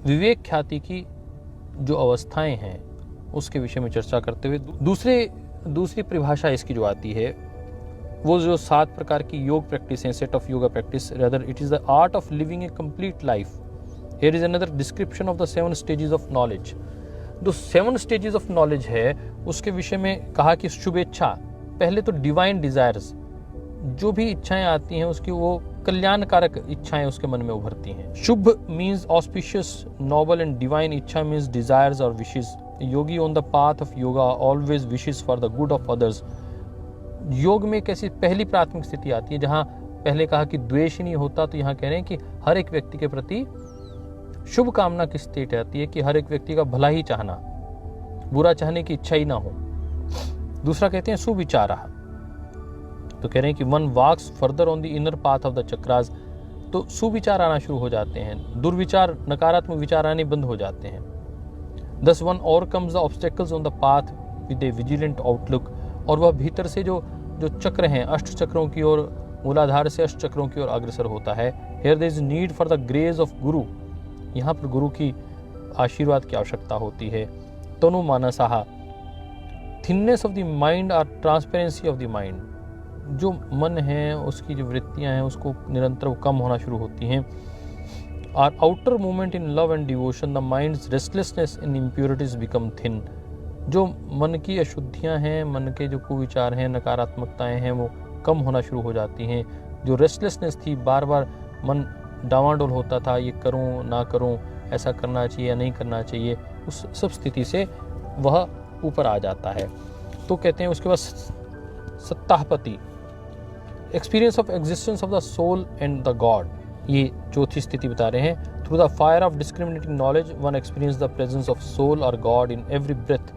विवेक ख्याति की जो अवस्थाएं हैं उसके विषय में चर्चा करते हुए दूसरी परिभाषा इसकी जो आती है वो जो 7 प्रकार की योग प्रैक्टिस हैं, set of yoga practice, rather it is the art of living A complete life. Here is another description of the 7 stages of knowledge. जो 7 स्टेजेस ऑफ नॉलेज है उसके विषय में कहा कि शुभेच्छा, पहले तो डिवाइन डिजायर्स, जो भी इच्छाएं आती हैं उसकी वो कल्याणकारक इच्छाएं उसके मन में उभरती हैं। शुभ means auspicious, noble and divine. इच्छा मीन्स डिजायर्स और wishes. Yogi on the path of yoga always wishes for the good of others. योग में कैसी पहली प्राथमिक स्थिति आती है, जहां पहले कहा कि द्वेष ही नहीं होता, तो यहाँ कह रहे हैं कि हर एक व्यक्ति के प्रति शुभ कामना की स्टेट आती है कि हर एक व्यक्ति का भला ही चाहना, बुरा चाहने की इच्छा ही ना हो। दूसरा कहते हैं सुविचारा, तो कह रहे हैं कि one walks further on the inner path of the chakras. तो सुविचार आना शुरू हो जाते हैं, दुर्विचार, नकारात्मक विचार आने बंद हो जाते हैं। दस one overcomes the obstacles on the path with A vigilant outlook. और वह भीतर से जो चक्र हैं, अष्ट चक्रों की ओर, मूलाधार से अष्ट चक्रों की ओर अग्रसर होता है। Here there is need for the grace of guru. यहाँ पर गुरु की आशीर्वाद की आवश्यकता होती है। तनु मानसाहा, थिननेस ऑफ द माइंड और ट्रांसपेरेंसी ऑफ द माइंड। जो मन है उसकी जो वृत्तियां हैं उसको निरंतर कम होना शुरू होती हैं। और outer movement in love and devotion, the minds restlessness in impurities become thin. जो मन की अशुद्धियां हैं, मन के जो कुविचार हैं, नकारात्मकताएं हैं, वो कम होना शुरू हो जाती हैं। जो रेस्टलेसनेस थी, बार बार मन डावाडोल होता था, ये करूं ना करूं, ऐसा करना चाहिए या नहीं करना चाहिए, उस सब स्थिति से वह ऊपर आ जाता है। तो कहते हैं उसके बाद सत्तापति, experience of existence of the soul and the god. ये चौथी स्थिति बता रहे हैं। Through the fire of discriminating knowledge one experience the presence of soul और गॉड इन एवरी ब्रेथ।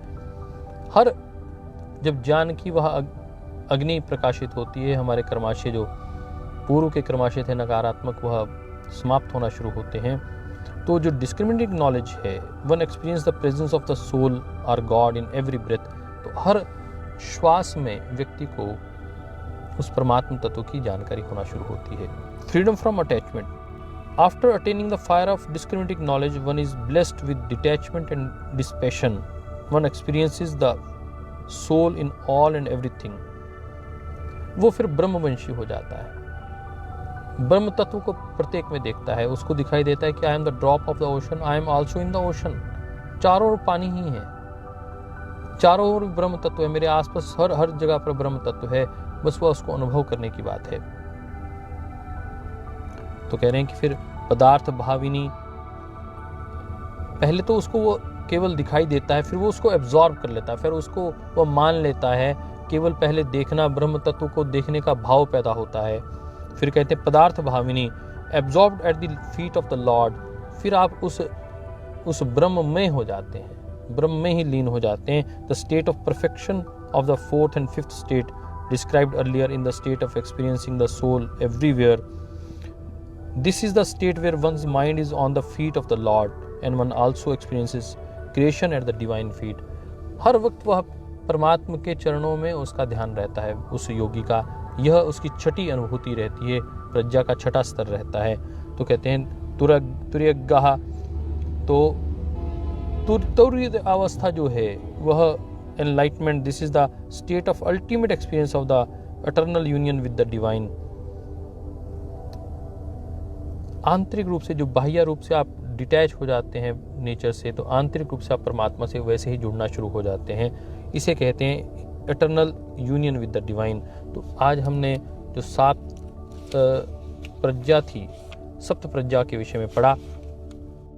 हर जब ज्ञान की वह अग्नि प्रकाशित होती है, हमारे कर्माशय जो पूर्व के कर्माशय थे नकारात्मक, वह समाप्त होना शुरू होते हैं। तो जो डिस्क्रिमिनेटिंग नॉलेज है, one experience the presence of the soul और गॉड इन एवरी ब्रेथ। तो हर श्वास में व्यक्ति को उस परमात्मा तत्व की जानकारी होना शुरू होती है। Freedom from attachment, after attaining the fire of discriminating knowledge one is blessed with detachment and dispassion. One experiences the soul in all and everything. वो फिर ब्रह्मवंशी हो जाता है, ब्रह्म तत्व को प्रत्येक में देखता है, उसको दिखाई देता है कि I am the drop of the ocean, I am also in the ocean. चारों ओर पानी ही है, चारों ओर ब्रह्म तत्व है, मेरे आसपास हर जगह पर ब्रह्म तत्व है, बस वह उसको अनुभव करने की बात है। तो कह रहे हैं कि फिर पदार्थ भाविनी, पहले तो उसको वो केवल दिखाई देता है, फिर वो उसको एब्जॉर्ब कर लेता है, फिर उसको वो मान लेता है। केवल पहले देखना, ब्रह्म तत्व को देखने का भाव पैदा होता है। फिर कहते हैं पदार्थ Bhavini, absorbed at the feet of the Lord. फिर आप उस ब्रह्म में हो जाते हैं, ब्रह्म में ही लीन हो जाते हैं। The state of perfection of the 4th and 5th state described earlier in the state of experiencing the soul everywhere. This is the state where one's mind is on the feet of the Lord and one also experiences creation at the divine feet. हर वक्त वह परमात्मा के चरणों में उसका ध्यान रहता है उस योगी का। यह उसकी छठी अनुभूति रहती है, प्रज्ञा का छठा स्तर रहता है। तो कहते हैं तुर्यगः, तो तुर्य अवस्था जो है वह enlightenment, this is the state of ultimate experience of the eternal union with the divine. आंतरिक रूप से, जो बाह्य रूप से आप डिटैच हो जाते हैं नेचर से, तो आंतरिक रूप से आप परमात्मा से वैसे ही जुड़ना शुरू हो जाते हैं। इसे कहते हैं eternal union with the divine. तो आज हमने जो 7 प्रज्ञा थी, सप्त प्रज्ञा के विषय में पढ़ा।